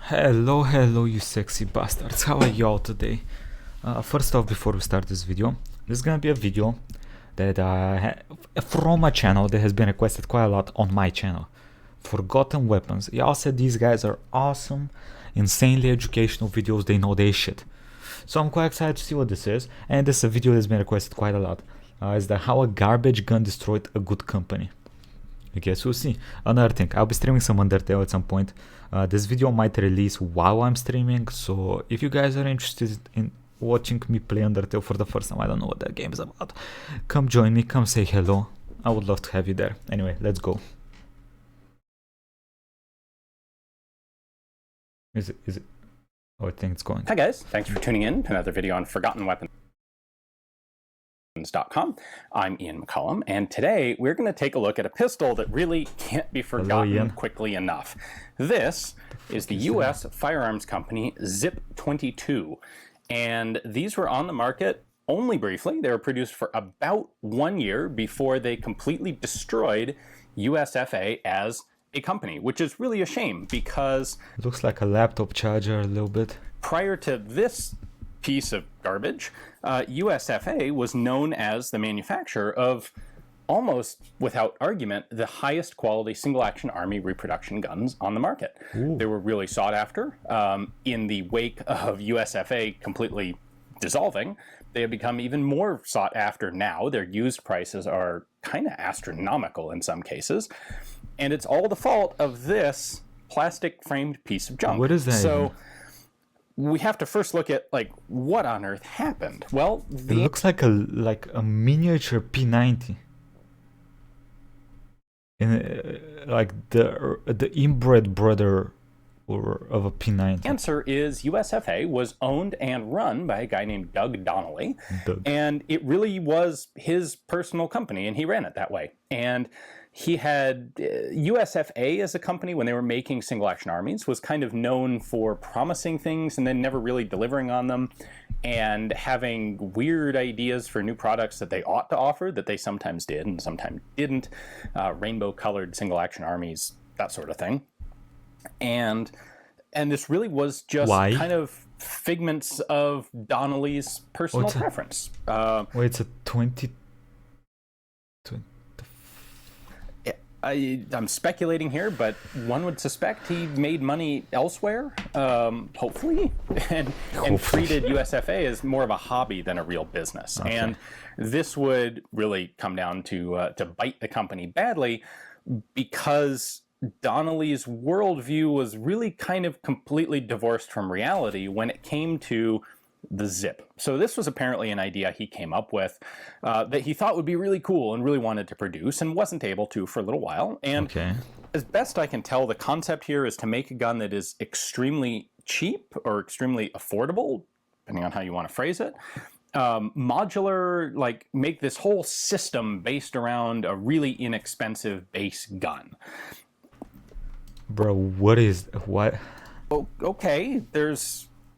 Hello, you sexy bastards. How are y'all today? First off, before we start this video, this is gonna be a video that from a channel that has been requested quite a lot on my channel. Forgotten Weapons. Y'all said these guys are awesome, insanely educational videos. They know their shit. So I'm quite excited to see what this is. And this is a video that's been requested quite a lot. Is the how a garbage gun destroyed a good company. I guess we'll see. Another thing, I'll be streaming some Undertale at some point. This video might release while I'm streaming, so if you guys are interested in watching me play Undertale for the first time, I don't know what that game is about, come join me, come say hello. I would love to have you there. Anyway, let's go. Is it? Oh, I think it's going. Hi guys, thanks for tuning in to another video on Forgotten Weapons. I'm Ian McCollum, and today we're going to take a look at a pistol that really can't be forgotten quickly enough. This is the US firearms company Zip 22, and these were on the market only briefly. They were produced for about 1 year before they completely destroyed USFA as a company, which is really a shame because it looks like a laptop charger a little bit. Prior to this piece of garbage, USFA was known as the manufacturer of, almost without argument, the highest quality single-action army reproduction guns on the market. Ooh. They were really sought after. In the wake of USFA completely dissolving, they have become even more sought after now. Their used prices are kind of astronomical in some cases, and it's all the fault of this plastic-framed piece of junk. What is that? So we have to first look at, like, what on earth happened. Well, it looks like a miniature P90. Like the inbred brother of a P90. The answer is USFA was owned and run by a guy named Doug Donnelly. And it really was his personal company, and he ran it that way. And he had USFA as a company, when they were making single-action armies, was kind of known for promising things and then never really delivering on them, and having weird ideas for new products that they ought to offer that they sometimes did and sometimes didn't. Rainbow-colored single-action armies, that sort of thing. And this really was just kind of figments of Donnelly's personal preference. It's a 20... I'm speculating here, but one would suspect he made money elsewhere, hopefully, and treated USFA as more of a hobby than a real business. Okay. And this would really come down to bite the company badly, because Donnelly's worldview was really kind of completely divorced from reality when it came to the Zip. So this was apparently an idea he came up with that he thought would be really cool and really wanted to produce, and wasn't able to for a little while. And as best I can tell, the concept here is to make a gun that is extremely cheap or extremely affordable, depending on how you want to phrase it. Modular, like make this whole system based around a really inexpensive base gun. Bro, what? Oh, okay, there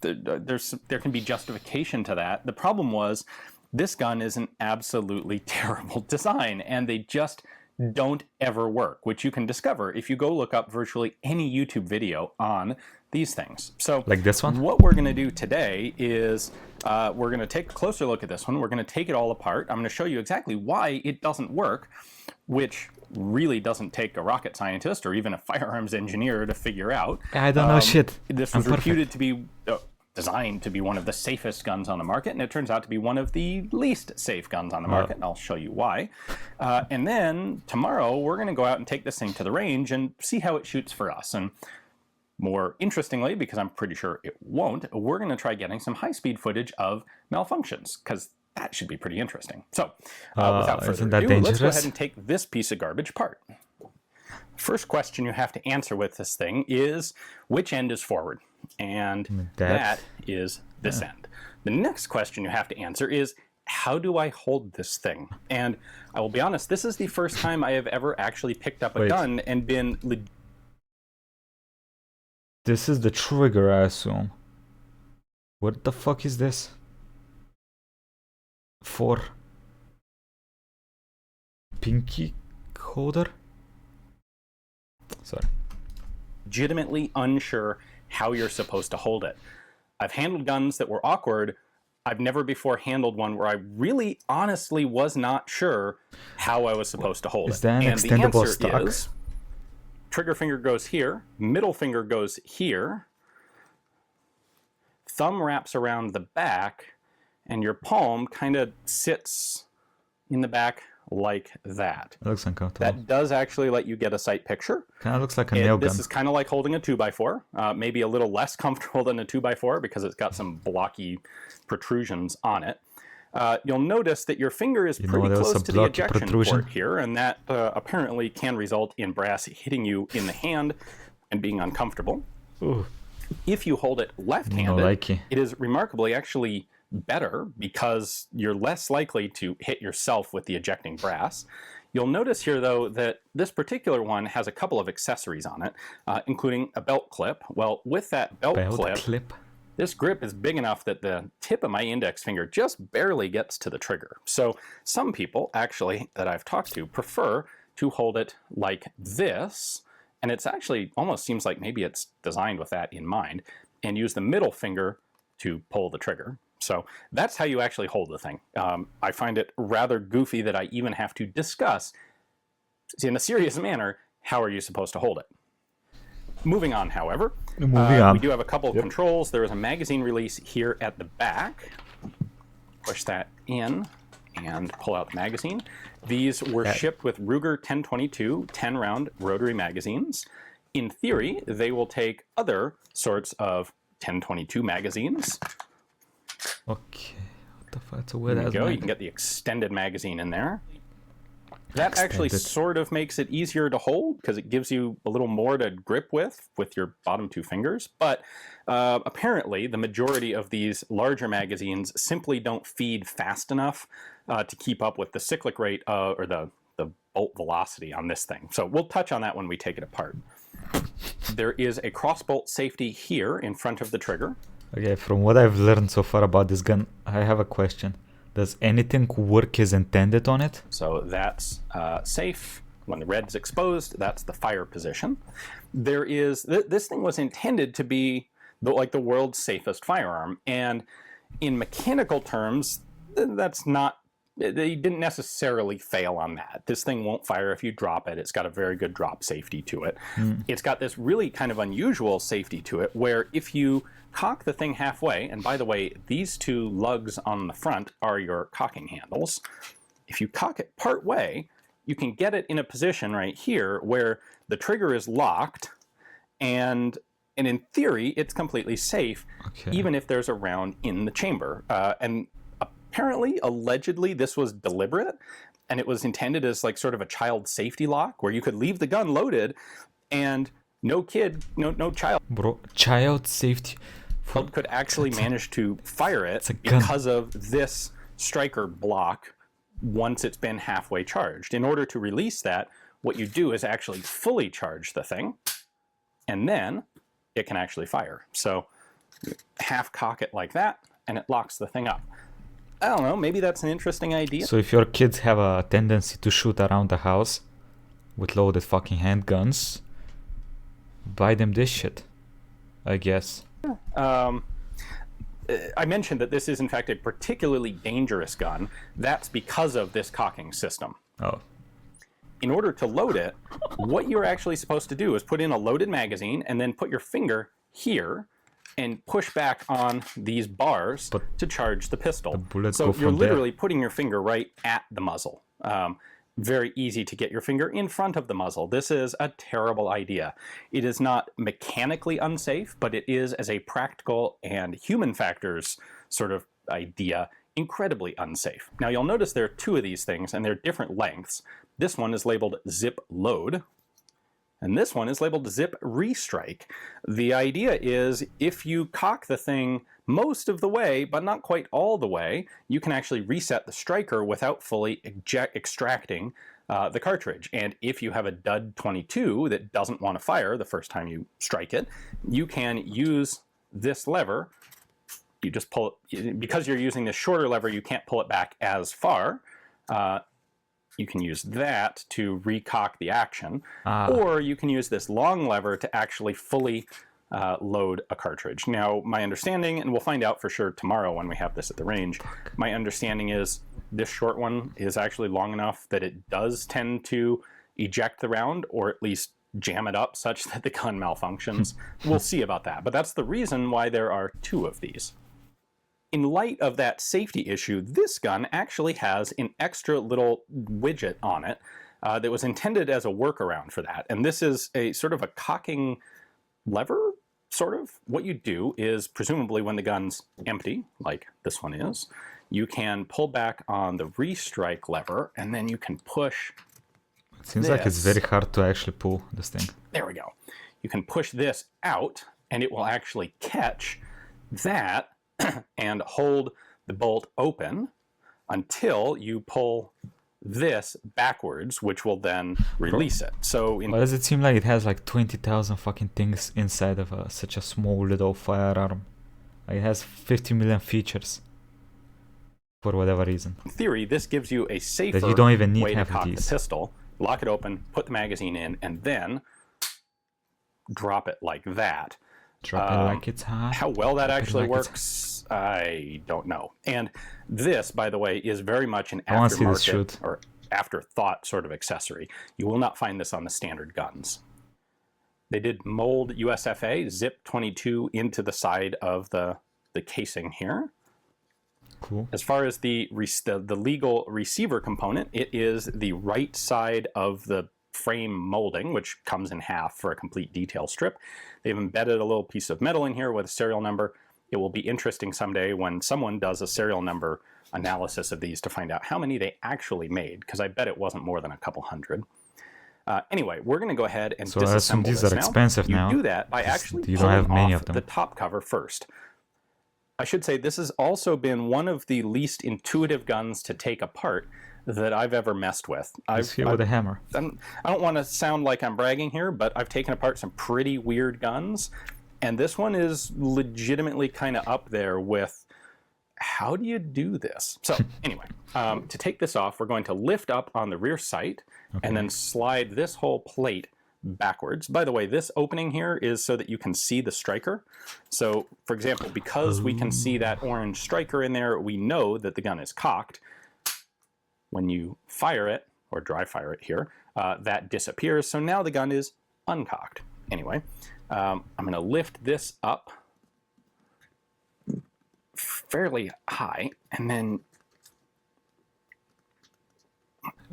can be justification to that. The problem was, this gun is an absolutely terrible design, and they just don't ever work, which you can discover if you go look up virtually any YouTube video on these things. So, like this one? What we're going to do today is we're going to take a closer look at this one. We're going to take it all apart. I'm going to show you exactly why it doesn't work, which really doesn't take a rocket scientist or even a firearms engineer to figure out. I don't know shit. This was reputed to be designed to be one of the safest guns on the market, and it turns out to be one of the least safe guns on the market, and I'll show you why. And then tomorrow we're going to go out and take this thing to the range and see how it shoots for us. And more interestingly, because I'm pretty sure it won't, we're going to try getting some high-speed footage of malfunctions, because that should be pretty interesting. So without further ado, let's go ahead and take this piece of garbage apart. First question you have to answer with this thing is, which end is forward? And that is this end. The next question you have to answer is, how do I hold this thing? And I will be honest, this is the first time I have ever actually picked up a gun and been... This is the trigger, I assume. What the fuck is this? For pinky holder? Sorry. Legitimately unsure how you're supposed to hold it. I've handled guns that were awkward. I've never before handled one where I really honestly was not sure how I was supposed to hold it. Is that an and extendable the answer stock? is trigger finger goes here, middle finger goes here, thumb wraps around the back, and your palm kind of sits in the back like that. It looks uncomfortable. That does actually let you get a sight picture. Kind of looks like a nail gun. This is kind of like holding a 2x4, maybe a little less comfortable than a 2x4 because it's got some blocky protrusions on it. You'll notice that your finger is pretty close to the ejection port here, and that apparently can result in brass hitting you in the hand and being uncomfortable. Ooh. If you hold it left-handed, it is remarkably actually better because you're less likely to hit yourself with the ejecting brass. You'll notice here, though, that this particular one has a couple of accessories on it, including a belt clip. Well, with that belt clip, this grip is big enough that the tip of my index finger just barely gets to the trigger. So some people, actually, that I've talked to, prefer to hold it like this, and it's actually almost seems like maybe it's designed with that in mind, and use the middle finger to pull the trigger. So that's how you actually hold the thing. I find it rather goofy that I even have to discuss, in a serious manner, how are you supposed to hold it. Moving on, however, we do have a couple of controls. There is a magazine release here at the back. Push that in and pull out the magazine. These were shipped with Ruger 1022 10-round rotary magazines. In theory, they will take other sorts of 1022 magazines. Okay, what the fuck? That's a weird There you go. You can get the extended magazine in there. That actually sort of makes it easier to hold because it gives you a little more to grip with your bottom two fingers. But apparently, the majority of these larger magazines simply don't feed fast enough to keep up with the cyclic rate or the bolt velocity on this thing. So we'll touch on that when we take it apart. There is a crossbolt safety here in front of the trigger. Okay, from what I've learned so far about this gun, I have a question. Does anything work as intended on it? So that's safe. When the red's exposed, that's the fire position. There is this thing was intended to be like the world's safest firearm, and in mechanical terms, that's not. They didn't necessarily fail on that. This thing won't fire if you drop it. It's got a very good drop safety to it. It's got this really kind of unusual safety to it where if you cock the thing halfway, and by the way, these two lugs on the front are your cocking handles. If you cock it part way, you can get it in a position right here where the trigger is locked and in theory, it's completely safe, even if there's a round in the chamber. And apparently, allegedly, this was deliberate, and it was intended as like sort of a child safety lock where you could leave the gun loaded and no child. Bro, child safety. Could actually manage to fire it because of this striker block once it's been halfway charged. In order to release that, what you do is actually fully charge the thing, and then it can actually fire. So half cock it like that, and it locks the thing up. I don't know, maybe that's an interesting idea. So if your kids have a tendency to shoot around the house with loaded fucking handguns, buy them this shit, I guess. I mentioned that this is in fact a particularly dangerous gun. That's because of this cocking system. Oh. In order to load it, what you're actually supposed to do is put in a loaded magazine and then put your finger here and push back on these bars to charge the pistol. So you're literally putting your finger right at the muzzle. Very easy to get your finger in front of the muzzle. This is a terrible idea. It is not mechanically unsafe, but it is, as a practical and human factors sort of idea, incredibly unsafe. Now you'll notice there are two of these things and they're different lengths. This one is labeled zip load, and this one is labeled zip restrike. The idea is if you cock the thing most of the way, but not quite all the way, you can actually reset the striker without fully extracting the cartridge. And if you have a dud 22 that doesn't want to fire the first time you strike it, you can use this lever. You just pull it, because you're using this shorter lever, you can't pull it back as far. You can use that to recock the action, or you can use this long lever to actually fully load a cartridge. Now, my understanding, and we'll find out for sure tomorrow when we have this at the range, my understanding is this short one is actually long enough that it does tend to eject the round, or at least jam it up such that the gun malfunctions. We'll see about that, but that's the reason why there are 2 of these. In light of that safety issue, this gun actually has an extra little widget on it that was intended as a workaround for that. And this is a sort of a cocking lever, sort of. What you do is, presumably when the gun's empty, like this one is, you can pull back on the restrike lever, and then you can push. It seems like it's very hard to actually pull this thing. There we go. You can push this out, and it will actually catch that and hold the bolt open until you pull this backwards, which will then release it. So why does it seem like it has like 20,000 fucking things inside of such a small little firearm? Like it has 50 million features for whatever reason. In theory, this gives you a safer that you don't even need way to half cock of these. the pistol. Lock it open, put the magazine in, and then drop it like that. Drop it like it's hot. How well that actually like works, I don't know. And this, by the way, is very much an wanna see this aftermarket shoot. or afterthought sort of accessory. You will not find this on the standard guns. They did mold USFA zip 22 into the side of the casing here. Cool. As far as the legal receiver component, it is the right side of the frame molding, which comes in half for a complete detail strip. They've embedded a little piece of metal in here with a serial number. It will be interesting someday when someone does a serial number analysis of these to find out how many they actually made, because I bet it wasn't more than a couple hundred. Anyway, we're going to go ahead and So I assume disassemble these this are now. expensive You now. do that by actually You don't have pulling many off of them. the top cover first. I should say this has also been one of the least intuitive guns to take apart that I've ever messed with. He's here with a hammer. I don't want to sound like I'm bragging here, but I've taken apart some pretty weird guns, and this one is legitimately kind of up there with how do you do this? So anyway, to take this off, we're going to lift up on the rear sight and then slide this whole plate backwards. By the way, this opening here is so that you can see the striker. So, for example, because we can see that orange striker in there, we know that the gun is cocked. When you fire it, or dry fire it here, that disappears. So now the gun is uncocked. Anyway, I'm going to lift this up fairly high, and then...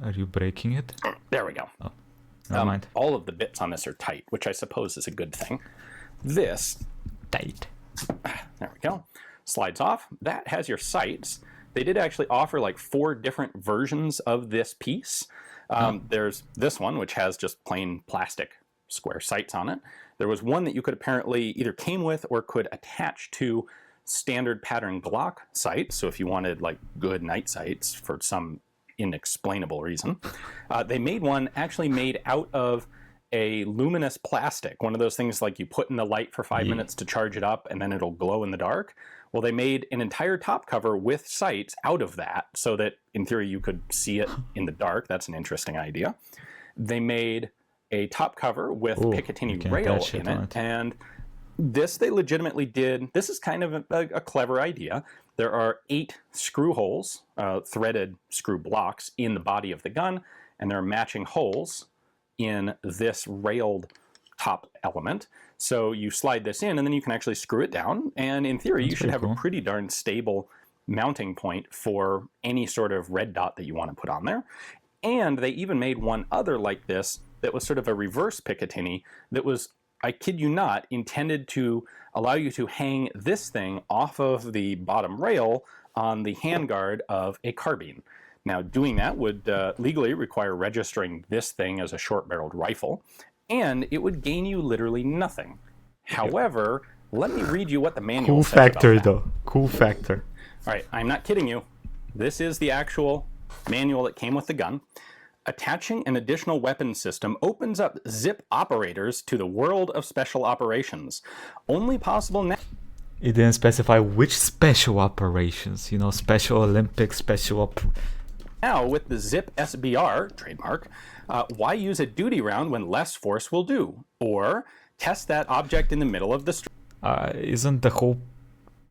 Are you breaking it? There we go. Oh, never mind. All of the bits on this are tight, which I suppose is a good thing. This, Tight. there we go, slides off. That has your sights. They did actually offer like 4 different versions of this piece. There's this one, which has just plain plastic square sights on it. There was one that you could apparently either came with or could attach to standard pattern Glock sights. So if you wanted like good night sights for some inexplainable reason, they made one actually made out of a luminous plastic, one of those things like you put in the light for 5 minutes to charge it up and then it'll glow in the dark. Well, they made an entire top cover with sights out of that so that in theory you could see it in the dark. That's an interesting idea. They made a top cover with Picatinny rail in it, and this they legitimately did. This is kind of a clever idea. There are 8 screw holes, threaded screw blocks in the body of the gun, and there are matching holes in this railed top element. So you slide this in and then you can actually screw it down, and in theory you should have a pretty darn stable mounting point for any sort of red dot that you want to put on there. And they even made one other like this that was sort of a reverse Picatinny that was, I kid you not, intended to allow you to hang this thing off of the bottom rail on the handguard of a carbine. Now, doing that would legally require registering this thing as a short-barreled rifle, and it would gain you literally nothing. However, let me read you what the manual says about that. Cool factor, though. Cool factor. All right, I'm not kidding you. This is the actual manual that came with the gun. Attaching an additional weapon system opens up zip operators to the world of special operations. Only possible now. It didn't specify which special operations. You know, Special Olympics, special Now, with the Zip SBR, trademark, why use a duty round when less force will do? Or test that object in the middle of the street. Isn't the whole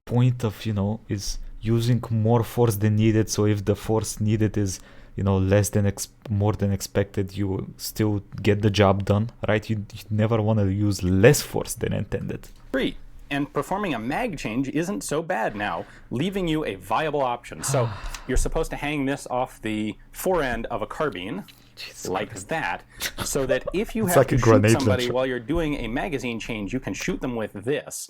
point of, is using more force than needed, so if the force needed is, less than more than expected, you still get the job done, right? You never want to use less force than intended. And performing a mag change isn't so bad now, leaving you a viable option. So you're supposed to hang this off the forend of a carbine, like that, so that if you have to shoot somebody while you're doing a magazine change, you can shoot them with this.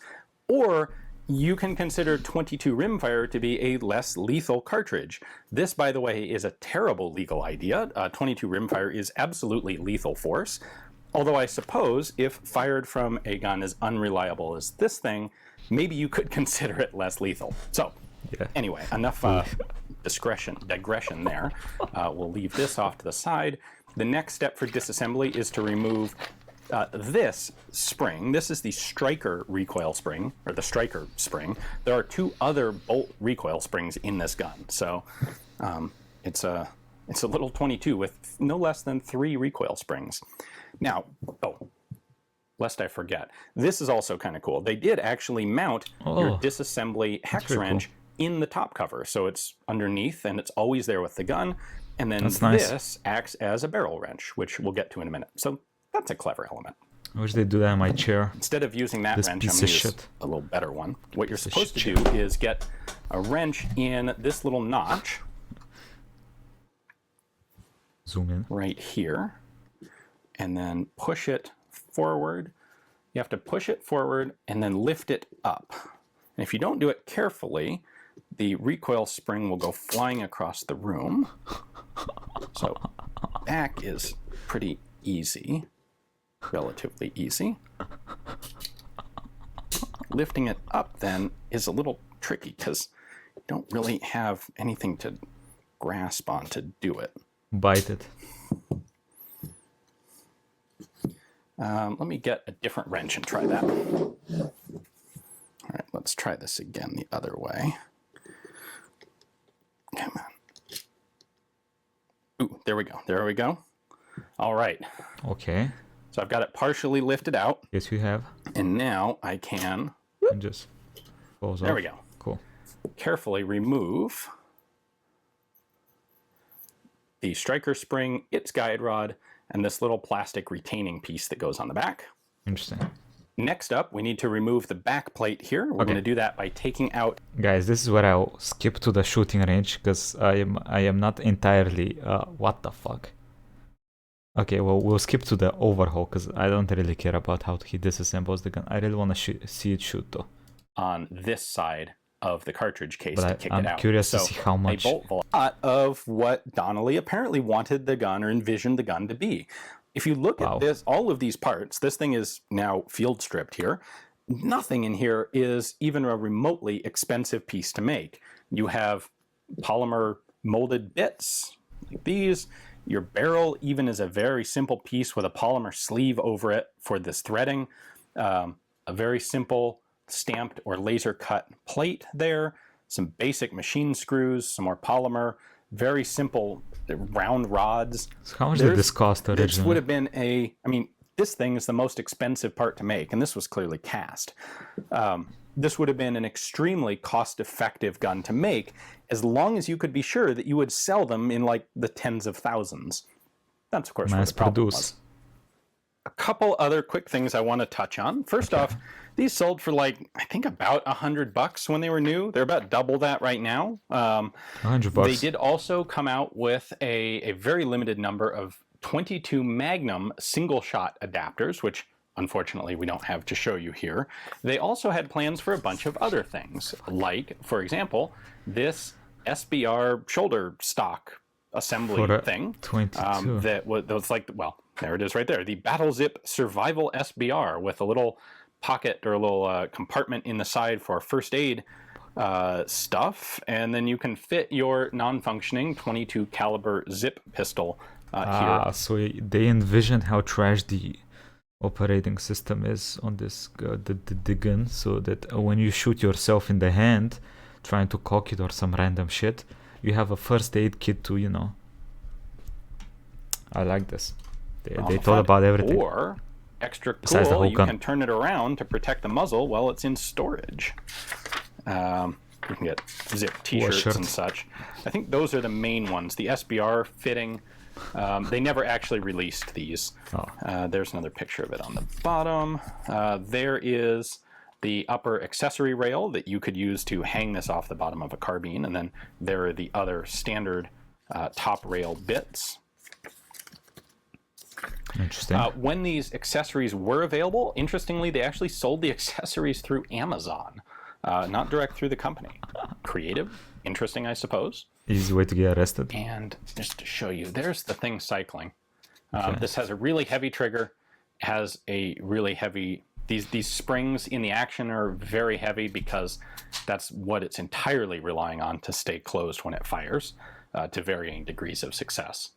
Or you can consider 22 rimfire to be a less lethal cartridge. This, by the way, is a terrible legal idea. 22 rimfire is absolutely lethal force. Although I suppose if fired from a gun as unreliable as this thing, maybe you could consider it less lethal. So anyway, enough digression there. We'll leave this off to the side. The next step for disassembly is to remove this spring. This is the striker recoil spring, or the striker spring. There are 2 other bolt recoil springs in this gun. So it's a little 22 with no less than 3 recoil springs. Now, lest I forget, this is also kind of cool. They did actually mount your disassembly hex wrench in the top cover. So it's underneath and it's always there with the gun. And then this acts as a barrel wrench, which we'll get to in a minute. So that's a clever element. I wish they'd do that in my chair. Instead of using that wrench, I'm going to use a little better one. What you're supposed to do is get a wrench in this little notch. Zoom in. Right here. And then push it forward. You have to push it forward and then lift it up. And if you don't do it carefully, the recoil spring will go flying across the room. So back is pretty easy, relatively easy. Lifting it up then is a little tricky because you don't really have anything to grasp on to do it. Bite it. Let me get a different wrench and try that. All right, let's try this again the other way. Come on. Ooh, there we go. There we go. All right. Okay. So I've got it partially lifted out. Yes, you have. And now I can... And just falls off. There we go. Cool. Carefully remove the striker spring, its guide rod, and this little plastic retaining piece that goes on the back. Interesting. Next up, we need to remove the back plate here. We're going to do that by taking out... Guys, this is where I'll skip to the shooting range, because I am not entirely... what the fuck? Okay, well, we'll skip to the overhaul, because I don't really care about how he disassembles the gun. I really want to see it shoot, though. On this side of the cartridge case to kick I'm it out. Curious to see how much... A lot of what Donnelly apparently wanted the gun or envisioned the gun to be. If you look at this, all of these parts, this thing is now field stripped here. Nothing in here is even a remotely expensive piece to make. You have polymer molded bits like these. Your barrel even is a very simple piece with a polymer sleeve over it for this threading. A very simple stamped or laser cut plate there. Some basic machine screws, some more polymer, very simple round rods. So how much did this cost originally? This would have been this thing is the most expensive part to make, and this was clearly cast. This would have been an extremely cost-effective gun to make, as long as you could be sure that you would sell them in like the tens of thousands. That's of course what the problem was. A couple other quick things I want to touch on. First off, these sold for like, I think about $100 when they were new. They're about double that right now. $100. They did also come out with a very limited number of 22 Magnum single shot adapters, which unfortunately we don't have to show you here. They also had plans for a bunch of other things, like, for example, this SBR shoulder stock assembly thing. 22. That was like, well, there it is right there. The Battle Zip Survival SBR with a little pocket or a little compartment in the side for first aid stuff. And then you can fit your non-functioning 22 caliber zip pistol here. So they envisioned how trash the operating system is on this the gun, so that when you shoot yourself in the hand trying to cock it or some random shit, you have a first aid kit to, I like this. They thought about everything. Or extra Besides the cool, whole you gun. can turn it around to protect the muzzle while it's in storage. You can get zip t-shirts shirt. and such. I think those are the main ones. The SBR fitting, they never actually released these. There's another picture of it on the bottom. There is the upper accessory rail that you could use to hang this off the bottom of a carbine, and then there are the other standard top rail bits. Interesting. When these accessories were available, interestingly, they actually sold the accessories through Amazon, not direct through the company. Creative, interesting, I suppose. Easy way to get arrested. And just to show you, there's the thing cycling. This has a really heavy trigger, has a really heavy... These springs in the action are very heavy because that's what it's entirely relying on to stay closed when it fires, to varying degrees of success.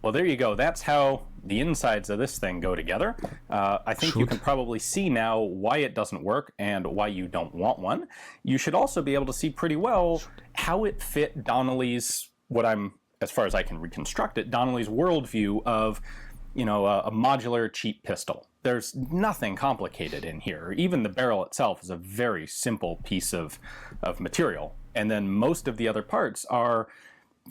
Well, there you go. That's how the insides of this thing go together. I think you can probably see now why it doesn't work and why you don't want one. You should also be able to see pretty well how it fit Donnelly's, as far as I can reconstruct it, Donnelly's worldview of, you know, a modular cheap pistol. There's nothing complicated in here. Even the barrel itself is a very simple piece of material. And then most of the other parts are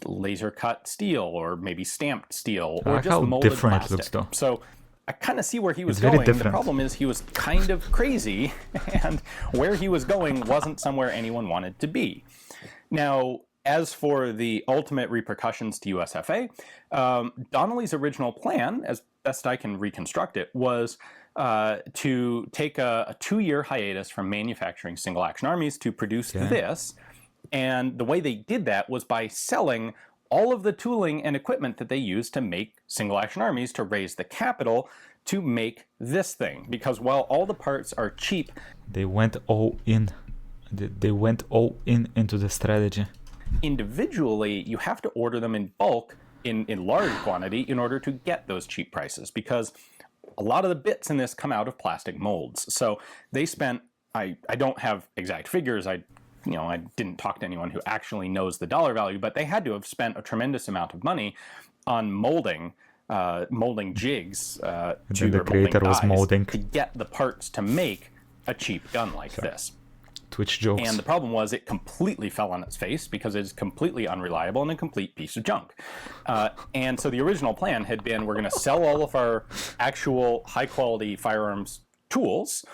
laser cut steel or maybe stamped steel or just molded plastic. It looks, though. So I kind of see where he was going. The problem is he was kind of crazy, and where he was going wasn't somewhere anyone wanted to be. Now, as for the ultimate repercussions to USFA, Donnelly's original plan, as best I can reconstruct it, was to take a 2-year hiatus from manufacturing single-action armies to produce this. And the way they did that was by selling all of the tooling and equipment that they used to make single-action armies to raise the capital to make this thing. Because while all the parts are cheap... They went all in. They went all in into the strategy. Individually, you have to order them in bulk, in large quantity, in order to get those cheap prices. Because a lot of the bits in this come out of plastic molds. So they spent... I don't have exact figures. I didn't talk to anyone who actually knows the dollar value, but they had to have spent a tremendous amount of money on molding jigs to the creator was molding to get the parts to make a cheap gun like this. Twitch jokes. And the problem was it completely fell on its face because it is completely unreliable and a complete piece of junk. And so the original plan had been, we're going to sell all of our actual high-quality firearms tools,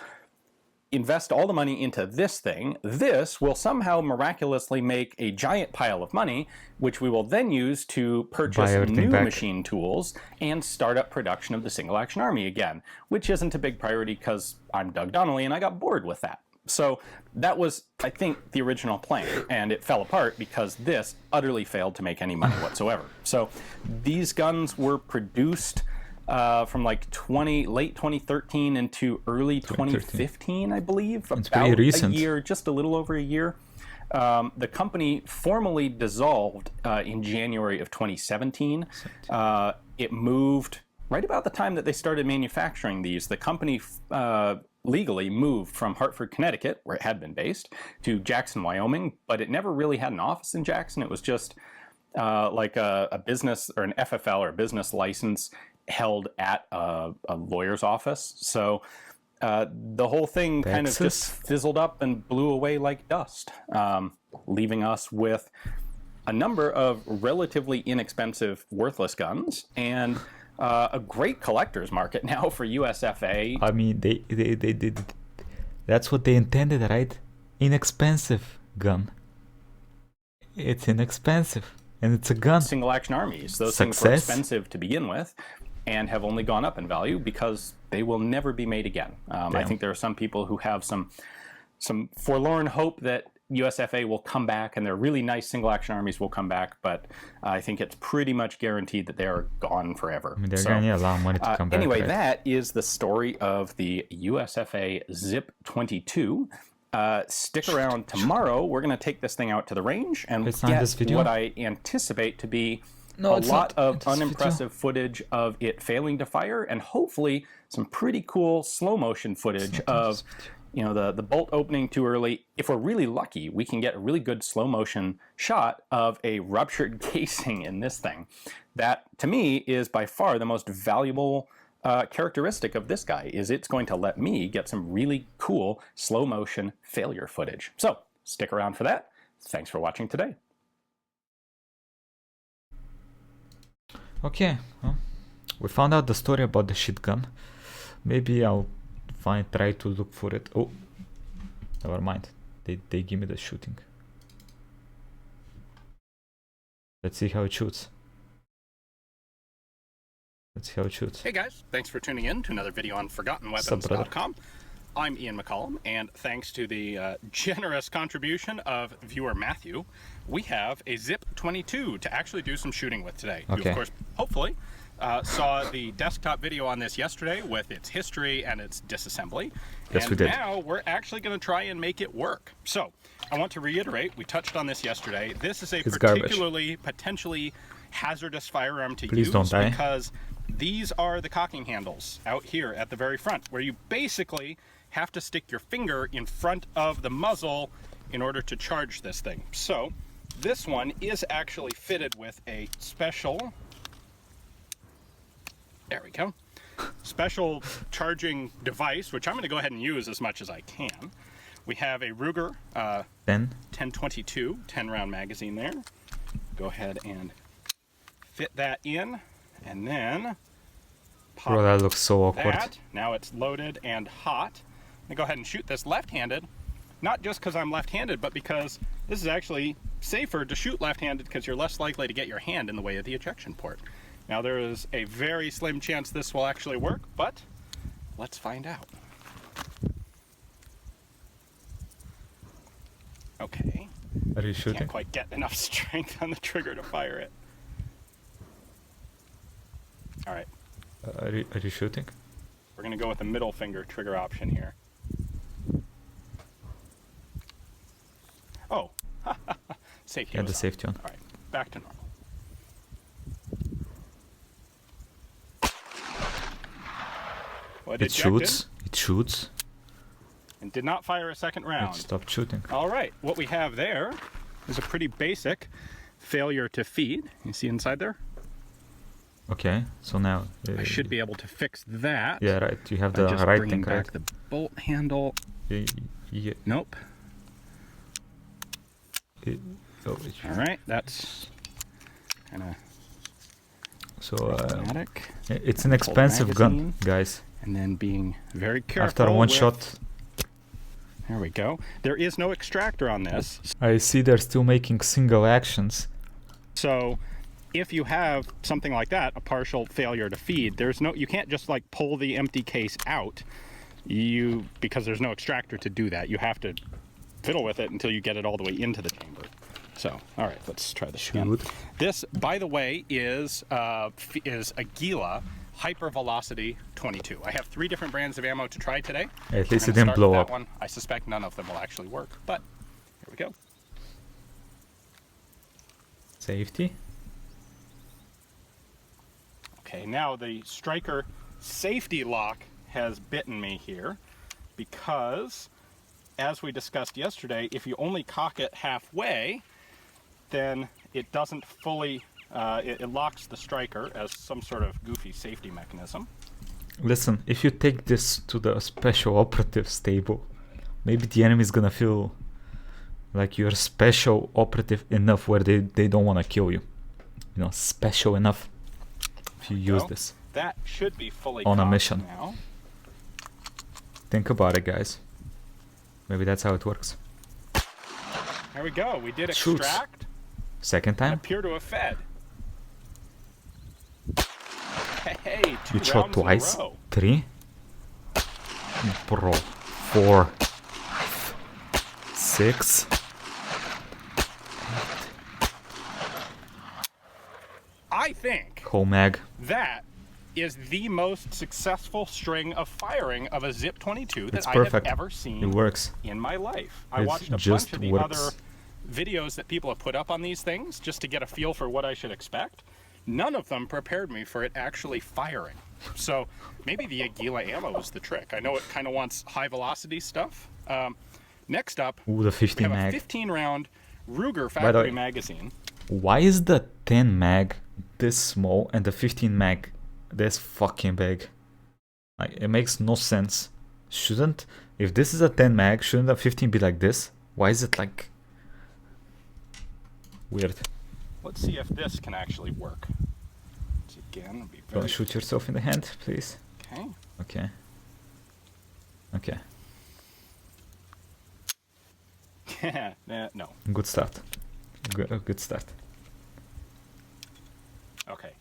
invest all the money into this thing. This will somehow miraculously make a giant pile of money, which we will then use to purchase new machine tools and start up production of the single-action army again, which isn't a big priority because I'm Doug Donnelly and I got bored with that. So that was, I think, the original plan, and it fell apart because this utterly failed to make any money whatsoever. So these guns were produced from like late 2013 into early 2015, I believe. It's pretty recent. A year, just a little over a year. The company formally dissolved in January of 2017. It moved right about the time that they started manufacturing these. The company legally moved from Hartford, Connecticut, where it had been based, to Jackson, Wyoming, but it never really had an office in Jackson. It was just like a business or an FFL or a business license held at a lawyer's office. So the whole thing kind of just fizzled up and blew away like dust, leaving us with a number of relatively inexpensive, worthless guns and a great collector's market now for USFA. I mean, they did. That's what they intended, right? Inexpensive gun. It's inexpensive, and it's a gun. Single-action armies. Those things were expensive to begin with, and have only gone up in value because they will never be made again. I think there are some people who have some forlorn hope that USFA will come back and their really nice single-action armies will come back, but I think it's pretty much guaranteed that they are gone forever. I mean, they're going to need a lot of money to come back. Anyway, right? That is the story of the USFA Zip 22. Stick around tomorrow. We're going to take this thing out to the range and get what I anticipate to be a lot of unimpressive footage of it failing to fire, and hopefully some pretty cool slow motion footage of the bolt opening too early. If we're really lucky, we can get a really good slow motion shot of a ruptured casing in this thing. That, to me, is by far the most valuable characteristic of this guy is it's going to let me get some really cool slow motion failure footage. So stick around for that. Thanks for watching today. Okay, well, we found out the story about the shit gun. Maybe I'll try to look for it. Oh, never mind. They give me the shooting. Let's see how it shoots. Let's see how it shoots. Hey guys, thanks for tuning in to another video on ForgottenWeapons.com. I'm Ian McCollum, and thanks to the generous contribution of viewer Matthew, we have a Zip 22 to actually do some shooting with today. Okay. You, of course, hopefully, saw the desktop video on this yesterday with its history and its disassembly. Yes, and we did. Now we're actually going to try and make it work. So I want to reiterate, we touched on this yesterday. This is a particularly, potentially hazardous firearm to Please use don't die. because these are the cocking handles out here at the very front, where you basically have to stick your finger in front of the muzzle in order to charge this thing. So this one is actually fitted with a special, there we go, special charging device, which I'm going to go ahead and use as much as I can. We have a Ruger 1022 10-round magazine there. Go ahead and fit that in, and then pop Bro, that looks so awkward. that. Now it's loaded and hot. I'm gonna go ahead and shoot this left-handed, not just because I'm left-handed, but because this is actually safer to shoot left-handed because you're less likely to get your hand in the way of the ejection port. Now there is a very slim chance this will actually work, but let's find out. Okay. Are you shooting? Can't quite get enough strength on the trigger to fire it. All right, Are you shooting? we're gonna go with the middle finger trigger option here. Oh, safety. Yeah, was the on. safety on. All right, back to normal. Well, It shoots. It shoots. and did not fire a second round. It stopped shooting. All right, what we have there is a pretty basic failure to feed. You see inside there? Okay, so now I should be able to fix that. yeah, right. You have by the just right bringing thing, right? back the bolt handle. Yeah. Nope. Oh, All right, that's kind of so automatic. it's an expensive gun, magazine. guys. And then being very careful. After one with- shot, There we go. There is no extractor on this. I see they're still making single actions. So if you have something like that, a partial failure to feed, you can't just like pull the empty case out because there's no extractor to do that. You have to fiddle with it until you get it all the way into the chamber. So, all right, let's try this again. Shoot. This, by the way, is a Gila Hypervelocity 22. I have 3 different brands of ammo to try today. At least We're it gonna didn't start blow with up. that one. I suspect none of them will actually work, but here we go. Safety. Okay, now the striker safety lock has bitten me here because, as we discussed yesterday, if you only cock it halfway, then it doesn't fully, it locks the striker as some sort of goofy safety mechanism. Listen, if you take this to the special operatives table, maybe the enemy is gonna feel like you're special operative enough where they don't want to kill you. You know, special enough if you use Well, this that should be fully on a cocked mission. now. Think about it, guys. Maybe that's how it works. There we go. We did Shoots. extract Second and time, appear to have fed. Hey, 2 you shot rounds in a twice. row. 3, bro. 4, 5, 6. I think Whole mag. that is the most successful string of firing of a Zip 22 that It's I perfect. have ever seen It works. in my life. I It watched a just bunch of the works. other videos that people have put up on these things just to get a feel for what I should expect. None of them prepared me for it actually firing. So maybe the Aguila ammo was the trick. I know it kind of wants high velocity stuff. Next up, Ooh, the we 15 have a mag. 15 round Ruger By the way- factory magazine. Why is the 10 mag this small and the 15 mag this fucking big? Like, it makes no sense. Shouldn't, if this is a 10 mag, shouldn't a 15 be like this? Why is it like weird? Let's see if this can actually work. Once again, be very... Don't shoot yourself in the hand, please. Okay. Okay. Okay. No. Good start. Good start. Okay.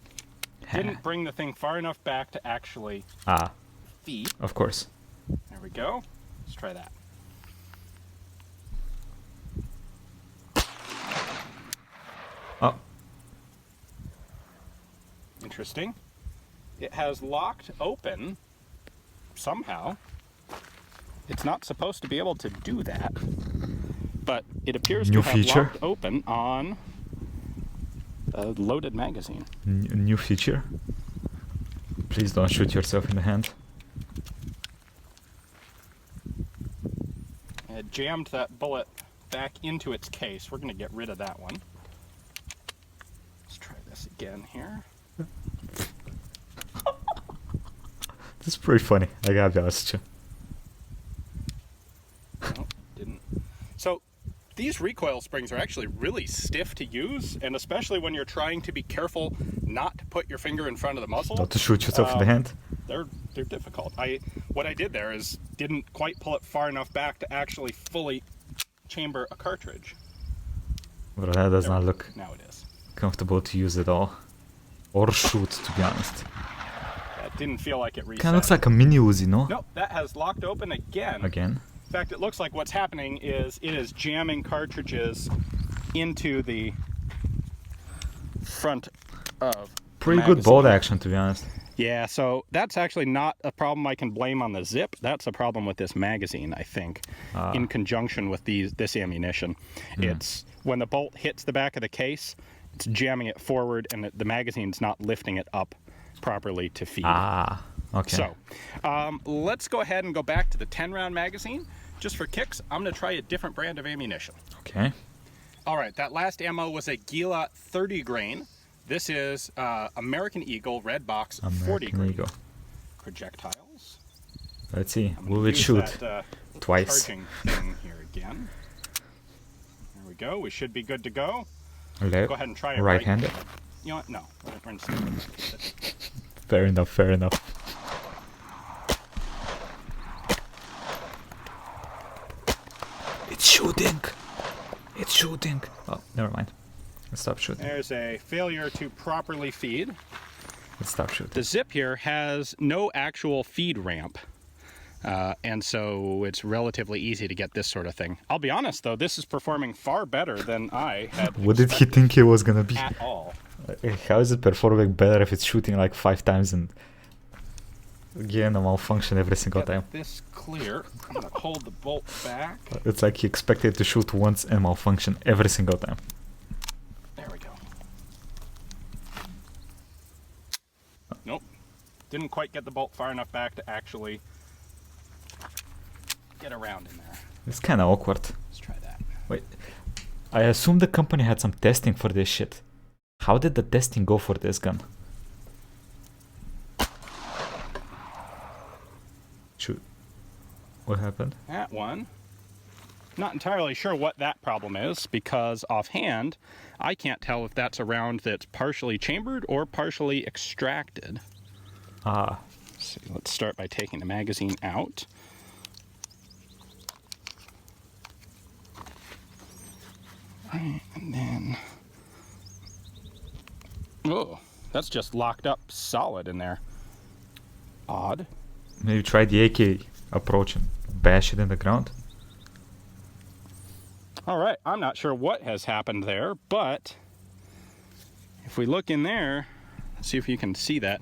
Didn't bring the thing far enough back to actually feed. Of course. There we go. Let's try that. Oh. Interesting. It has locked open somehow. It's not supposed to be able to do that, but it appears New to have feature. locked open on a loaded magazine. New feature. Please don't shoot yourself in the hand. It jammed that bullet back into its case. We're going to get rid of that one. Let's try this again here. This is pretty funny, I gotta be honest with you. No, didn't. So these recoil springs are actually really stiff to use, and especially when you're trying to be careful not to put your finger in front of the muzzle. Not to shoot yourself in the hand. They're difficult. What I did there is didn't quite pull it far enough back to actually fully chamber a cartridge. But that does not look Now it is. comfortable to use at all. Or shoot, to be honest. That didn't feel like it reset. Kinda looks like a mini Uzi, no? Nope, that has locked open again. Again? In fact, it looks like what's happening is it is jamming cartridges into the front of Pretty magazine. good bolt action, to be honest. Yeah, so that's actually not a problem I can blame on the zip. That's a problem with this magazine, I think, in conjunction with this ammunition. It's when the bolt hits the back of the case, it's jamming it forward, and the magazine's not lifting it up properly to feed. Okay. So, let's go ahead and go back to the 10-round magazine. Just for kicks, I'm going to try a different brand of ammunition. Okay. All right, that last ammo was a Yall 30 grain. This is American Eagle Red Box 40 grain. Eagle. Projectiles. Let's see. I'm Will gonna it use shoot that, twice? Charging thing here again. There we go. We should be good to go. Left, Go ahead and try it right-handed? You know what? No. We're gonna Fair enough, fair enough. It's shooting! It's shooting! Oh, never mind. Let's stop shooting. There's a failure to properly feed. Let's stop shooting. The Zip here has no actual feed ramp. And so it's relatively easy to get this sort of thing. I'll be honest though, this is performing far better than I had What did he think it was gonna be? at all. How is it performing better if it's shooting like 5 times and again a malfunction every single Get time? this clear. I'm gonna hold the bolt back. It's like he expected to shoot once and malfunction every single time. There we go. Nope. Didn't quite get the bolt far enough back to actually get around in there. It's kinda awkward. Let's try that. Wait, I assume the company had some testing for this shit. How did the testing go for this gun? Shoot. What happened? That one. Not entirely sure what that problem is, because offhand, I can't tell if that's a round that's partially chambered or partially extracted. So let's start by taking the magazine out. Right, and then... Oh, that's just locked up solid in there. Odd. Maybe try the AK approach and bash it in the ground. All right, I'm not sure what has happened there, but if we look in there, let's see if you can see that.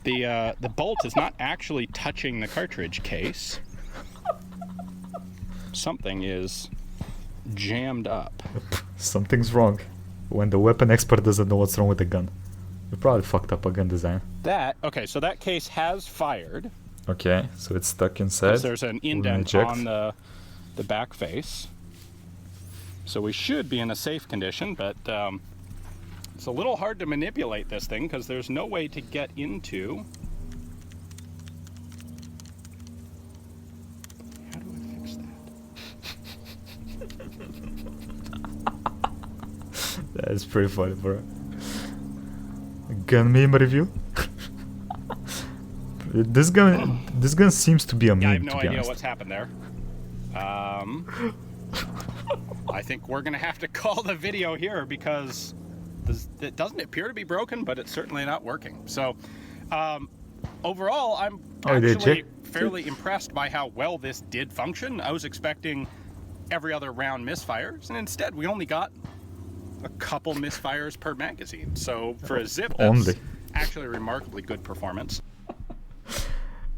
The bolt is not actually touching the cartridge case. Something is jammed up. Something's wrong. When the weapon expert doesn't know what's wrong with the gun. You probably fucked up a gun design. Okay, so that case has fired. Okay, so it's stuck inside. There's an indent on the back face. So we should be in a safe condition, but it's a little hard to manipulate this thing because there's no way to get into That's pretty funny, bro. Gun meme review. This gun seems to be a meme. Yeah, I have no to be idea honest. what's happened there. I think we're gonna have to call the video here because it doesn't appear to be broken, but it's certainly not working. So, overall, I'm actually fairly impressed by how well this did function. I was expecting every other round misfires, and instead we only got a couple misfires per magazine. So for a zip, that's actually remarkably good performance.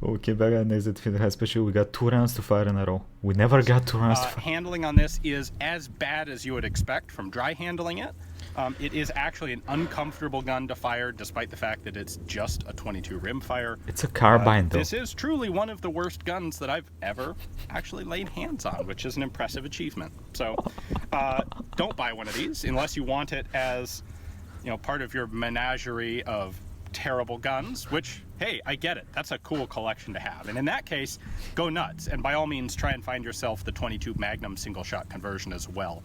Okay, back at next video, especially we got 2 rounds to fire in a row. We never got 2 rounds to fire. Handling on this is as bad as you would expect from dry handling it. It is actually an uncomfortable gun to fire, despite the fact that it's just a 22 rimfire. It's a carbine, though. This is truly one of the worst guns that I've ever actually laid hands on, which is an impressive achievement. So, don't buy one of these unless you want it as, you know, part of your menagerie of terrible guns, which, hey, I get it. That's a cool collection to have. And in that case, go nuts. And by all means, try and find yourself the 22 Magnum single shot conversion as well.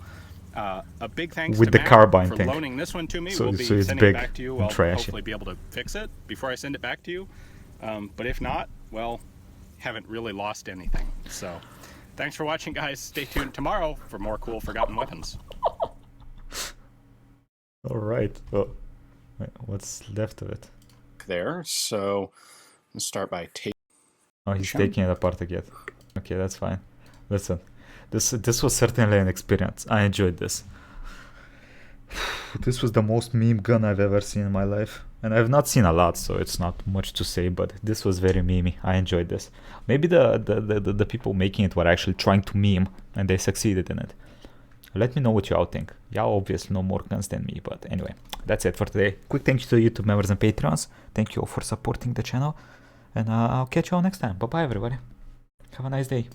A big thanks with to the Matt carbine for thing. Loaning this one to me. So we'll be it's sending big it back to you. and I'll trashy. hopefully be able to fix it before I send it back to you. But if not, well, haven't really lost anything. So thanks for watching, guys. Stay tuned tomorrow for more cool forgotten weapons. All right. Oh, wait, what's left of it? There. So let's start by taking. Oh, he's taking it apart again. Okay, that's fine. Listen, this was certainly an experience. I enjoyed this. This was the most meme gun I've ever seen in my life. And I've not seen a lot, so it's not much to say, but this was very memey. I enjoyed this. Maybe the people making it were actually trying to meme, and they succeeded in it. Let me know what you all think. Y'all obviously know more guns than me, but anyway, that's it for today. Quick thank you to the YouTube members and Patreons. Thank you all for supporting the channel, and I'll catch you all next time. Bye bye, everybody. Have a nice day.